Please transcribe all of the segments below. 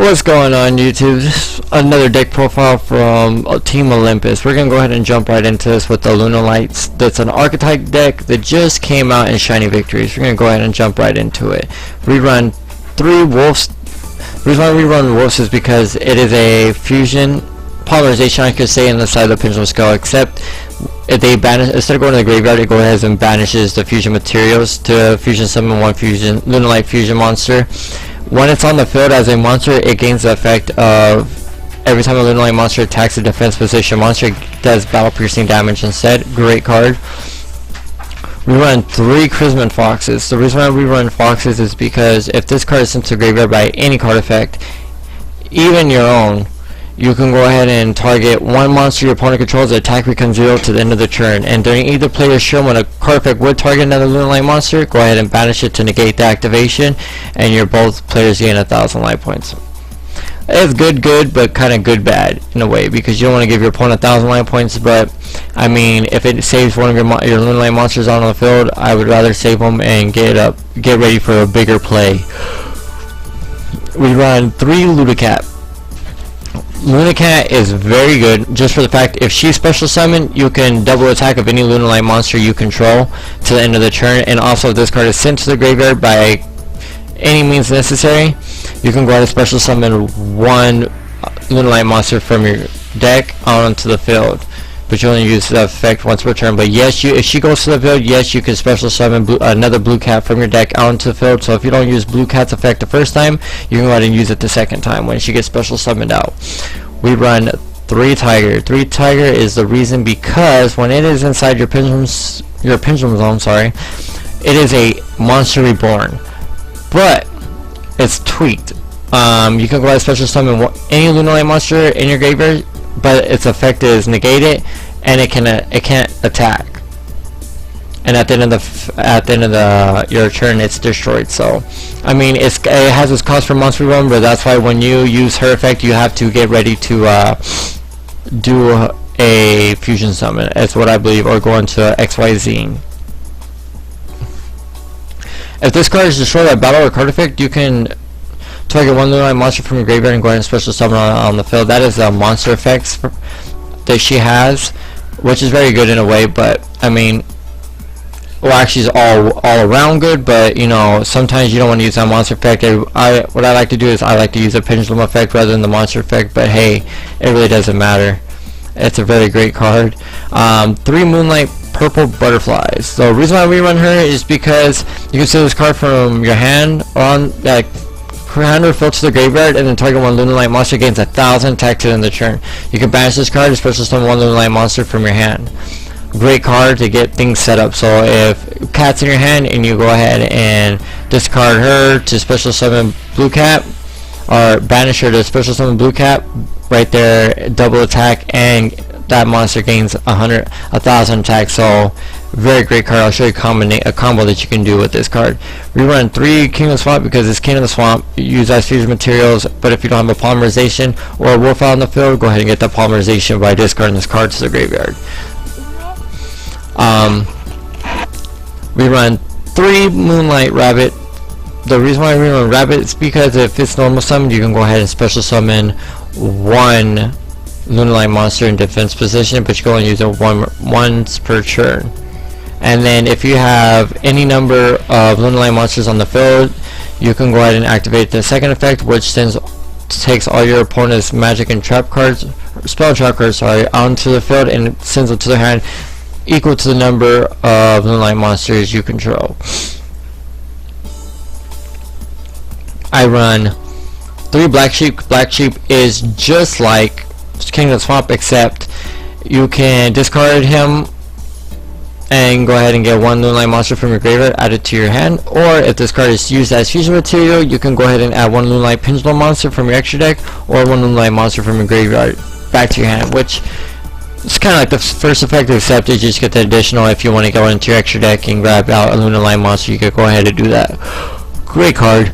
What's going on, YouTube? This is another deck profile from Team Olympus. We're going to go ahead and jump right into this with the Lunalights. That's an archetype deck that just came out in Shiny Victories. We're going to go ahead and jump right into it. We run 3 Wolves. The reason why we run Wolves is because it is a fusion polymerization, I could say, in the side of the Pendulum Skull, except if they banish, instead of going to the graveyard, it goes ahead and banishes the fusion materials to fusion summon one fusion Lunalight fusion monster. When it's on the field as a monster, it gains the effect of every time a Lunalight monster attacks a defense position monster, it does battle piercing damage instead. Great card. We run 3 Chrisman Foxes. The reason why we run Foxes is because if this card is sent to the graveyard by any card effect, even your own, you can go ahead and target one monster your opponent controls. The attack becomes 0 to the end of the turn. And during either player's turn, when a card effect would target another Lunalight monster, go ahead and banish it to negate the activation, and your both players gain 1,000 life points. It's good, but kind of good-bad in a way, because you don't want to give your opponent 1,000 life points. But I mean, if it saves one of your Lunalight monsters on the field, I would rather save them and get ready for a bigger play. We run 3 Ludicat. Lunalight is very good just for the fact if she special summon, you can double attack of any Lunalight monster you control to the end of the turn. And also, if this card is sent to the graveyard by any means necessary, you can go ahead and special summon one Lunalight monster from your deck onto the field, but you only use the effect once per turn. But yes, if she goes to the field, yes, you can special summon another blue cat from your deck out into the field. So if you don't use blue cat's effect the first time, you can go ahead and use it the second time when she gets special summoned out. We run 3 Tiger. 3 Tiger is the reason because when it is inside your pendulum zone, sorry, it is a monster reborn, but it's tweaked. You can go ahead and special summon any Lunalight monster in your graveyard, but its effect is negated, and it can't attack. And at the end of your turn, it's destroyed. So, I mean, it has its cost for monster run, but that's why when you use her effect, you have to get ready to do a fusion summon. That's what I believe, or go into XYZ. If this card is destroyed by battle or card effect, you can target one Lunalight monster from your graveyard and go ahead and special summon on the field. That is the monster effects that she has, which is very good in a way, but I mean, well, actually it's all around good, but you know, sometimes you don't want to use that monster effect. What I like to do is I like to use a pendulum effect rather than the monster effect, but hey, it really doesn't matter. It's a very great card. 3 Moonlight Purple Butterflies. The reason why we run her is because you can steal this card from your hand on hand or field to the graveyard, and then target one Lunalight monster gains 1,000 attack to the end of the turn. You can banish this card and special summon one Lunalight monster from your hand. Great card to get things set up. So if Cat's in your hand and you go ahead and discard her to special summon Blue Cat, or banish her to special summon Blue Cat, right there, double attack, and that monster gains 1,000 attack. So very great card. I'll show you a combo that you can do with this card. We run 3 King of the Swamp because it's King of the Swamp. You use as fusion materials, but if you don't have a polymerization or a wolf out in the field, go ahead and get the polymerization by discarding this card to the graveyard. We run 3 Moonlight Rabbit. The reason why we run Rabbit is because if it's normal summon, you can go ahead and special summon one Lunalight monster in defense position, but you can only use it once per turn. And then if you have any number of Lunalight monsters on the field, you can go ahead and activate the second effect, which takes all your opponent's magic and trap cards, spell trap cards, sorry, onto the field and sends them to their hand, equal to the number of Lunalight monsters you control. I run 3 Black Sheep. Black Sheep is just like King of the Swamp, except you can discard him and go ahead and get one Lunalight monster from your graveyard, add it to your hand, or if this card is used as fusion material, you can go ahead and add one Lunalight Pendulum monster from your extra deck, or one Lunalight monster from your graveyard back to your hand, which it's kind of like the first effect, except you just get the additional. If you want to go into your extra deck and grab out a Lunalight monster, you can go ahead and do that. Great card.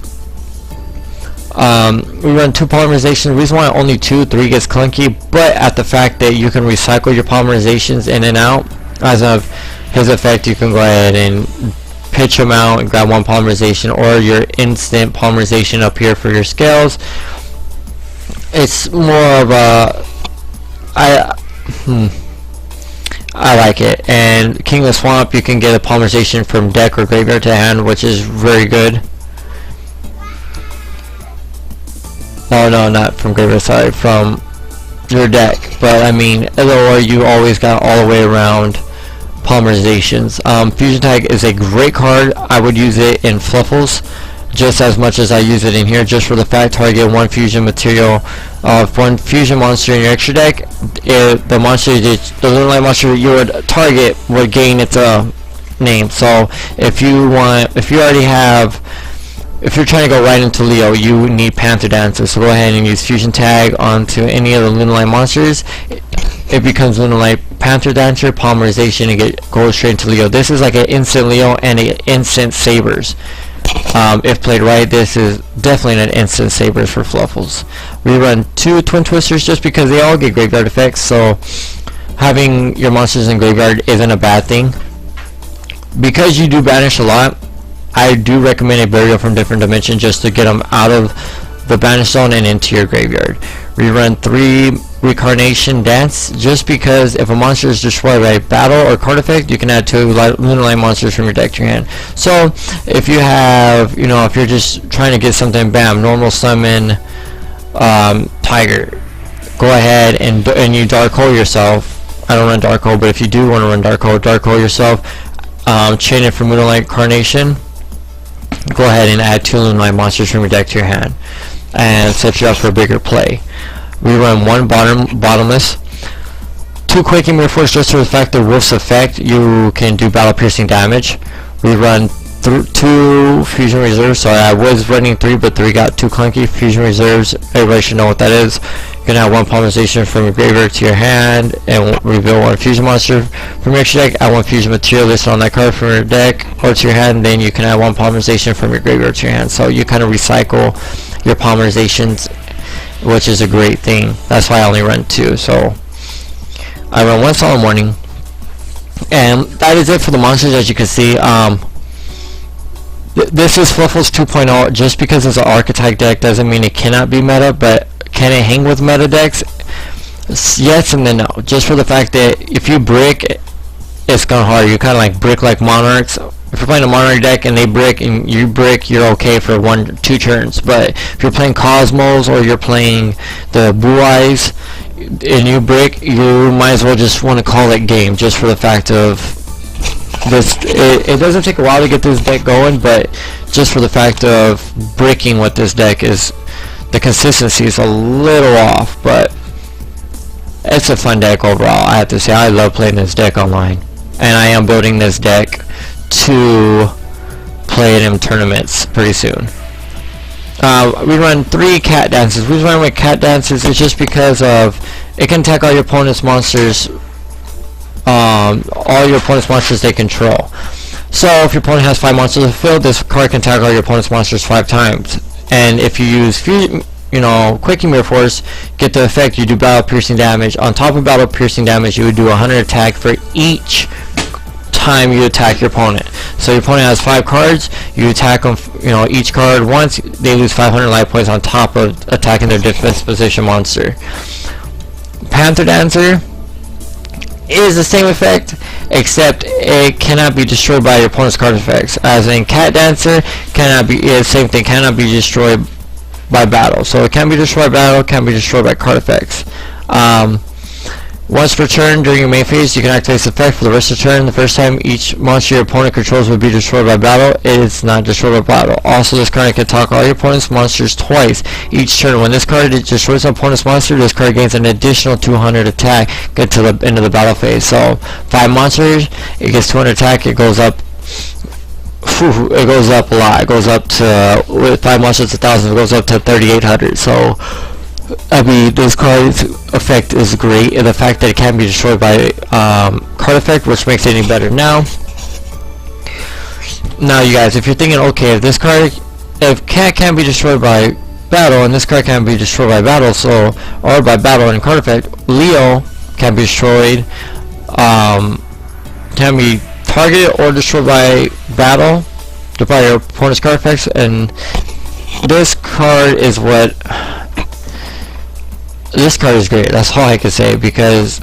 We run 2 polymerization. The reason why only 2, 3 gets clunky, but at the fact that you can recycle your polymerizations in and out, as of his effect, you can go ahead and pitch him out and grab one polymerization, or your instant polymerization up here for your scales. It's more of a I like it. And King of the Swamp, you can get a polymerization from deck or graveyard to hand, which is very good. Oh no, not from graveyard, sorry, from your deck. But I mean, or you always got all the way around polymerizations. Fusion Tag is a great card. I would use it in Fluffles just as much as I use it in here, just for the fact target one fusion material of one fusion monster in your extra deck. The monster, the Lunalight monster you would target would gain its name. So if you already have, if you're trying to go right into Leo, you need Panther Dancer. So go ahead and use Fusion Tag onto any of the Lunalight monsters. It becomes Lunalight Panther Dancer, polymerization, and goes straight into Leo. This is like an instant Leo and an instant Sabers. If played right, this is definitely an instant Sabers for Fluffles. We run 2 Twin Twisters just because they all get graveyard effects, so having your monsters in graveyard isn't a bad thing. Because you do banish a lot, I do recommend a Burial from Different Dimension just to get them out of the banish zone and into your graveyard. We run 3 Reincarnation Dance just because if a monster is destroyed by battle or card effect, you can add 2 Lunalight monsters from your deck to your hand. So if you have, if you're just trying to get something, bam, normal summon Tiger, go ahead and you Dark Hole yourself. I don't run Dark Hole, but if you do want to run Dark Hole yourself, chain it from Lunalight Carnation. Go ahead and add 2 Lunalight monsters from your deck to your hand and set you up for a bigger play. We run 1 bottomless, 2 Quaking Mirror Force just for the fact that Wolf's effect, you can do battle piercing damage. We run 2 Fusion Reserves. Sorry, I was running 3, but 3 got too clunky. Fusion Reserves, everybody should know what that is. You can have 1 polymerization from your graveyard to your hand and reveal 1 fusion monster from your extra deck. Add 1 fusion material listed on that card from your deck or to your hand, and then you can add 1 polymerization from your graveyard to your hand. So you kind of recycle your polymerizations, which is a great thing. That's why I only run 2. So I run 1 Solemn Warning, and that is it for the monsters. As you can see, this is Fluffles 2.0. Just because it's an archetype deck doesn't mean it cannot be meta, but can it hang with meta decks? Yes and then no. Just for the fact that if you brick, it's kind of hard. You kind of like brick like Monarchs. If you're playing a Monarch deck and they brick and you brick, you're okay for 1-2 turns. But if you're playing Cosmos or you're playing the Blue Eyes and you brick, you might as well just want to call it game, just for the fact of this. It doesn't take a while to get this deck going, but just for the fact of bricking with this deck, is the consistency is a little off, but it's a fun deck overall. I have to say, I love playing this deck online, and I am building this deck to play it in tournaments pretty soon. We run 3 Cat Dances. We run with Cat Dances is just because of it can attack all your opponent's monsters, they control. So if your opponent has 5 monsters in the field, this card can attack all your opponent's monsters 5 times. And if you use Quaking Mirror Force, get the effect, you do battle piercing damage. On top of battle piercing damage, you would do 100 attack for each time you attack your opponent. So your opponent has 5 cards, you attack them, each card once, they lose 500 life points on top of attacking their defense position monster. Panther Dancer is the same effect, except it cannot be destroyed by your opponent's card effects. As in Cat Dancer, same thing, cannot be destroyed by battle. So it can be destroyed by battle, can be destroyed by card effects. Once per turn during your main phase, you can activate this effect for the rest of the turn. The first time each monster your opponent controls would be destroyed by battle, it is not destroyed by battle. Also, this card can attack all your opponent's monsters twice each turn. When this card destroys an opponent's monster, this card gains an additional 200 attack get to the end of the battle phase. So 5 monsters, it gets 200 attack, it goes up. It goes up a lot. It goes up to, with 5 monsters 1,000, it goes up to 3,800. So I mean, this card's effect is great, and the fact that it can be destroyed by card effect, which makes it any better. Now you guys, if you're thinking, okay, if Cat can be destroyed by battle, and this card can be destroyed by battle, or by battle and card effect, Leo can be destroyed, can be targeted or destroyed by battle, by your opponent's card effects, and this card is what this card is great. That's all I can say, because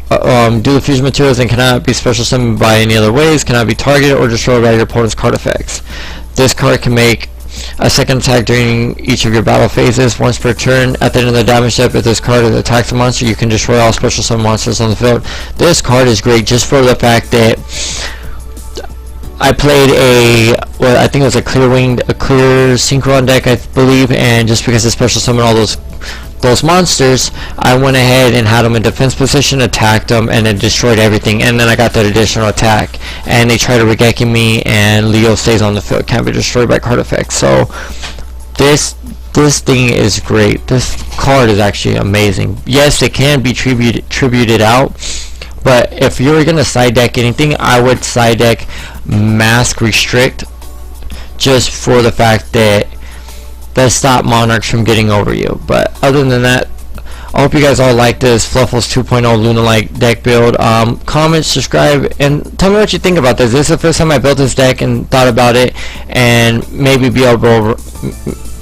dual fusion materials and cannot be special summoned by any other ways, cannot be targeted or destroyed by your opponent's card effects. This card can make a second attack during each of your battle phases. Once per turn, at the end of the damage step, if this card attacks a monster, you can destroy all special summon monsters on the field. This card is great just for the fact that I played well, I think it was a clear synchron deck, I believe, and just because it special summoned all those monsters, I went ahead and had them in defense position, attacked them, and then destroyed everything. And then I got that additional attack, and they try to Regeki me, and Leo stays on the field, can't be destroyed by card effects. So this thing is great. This card is actually amazing. Yes, it can be tributed out, but if you're gonna side deck anything, I would side deck Mask Restrict, just for the fact that stop monarchs from getting over you. But other than that, I hope you guys all like this Fluffles 2.0 Lunalight deck build. Comment, subscribe, and tell me what you think about this. This is the first time I built this deck and thought about it, and maybe be able.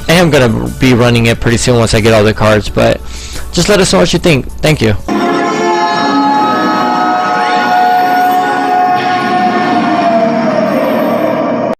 I am gonna be running it pretty soon once I get all the cards. But just let us know what you think. Thank you.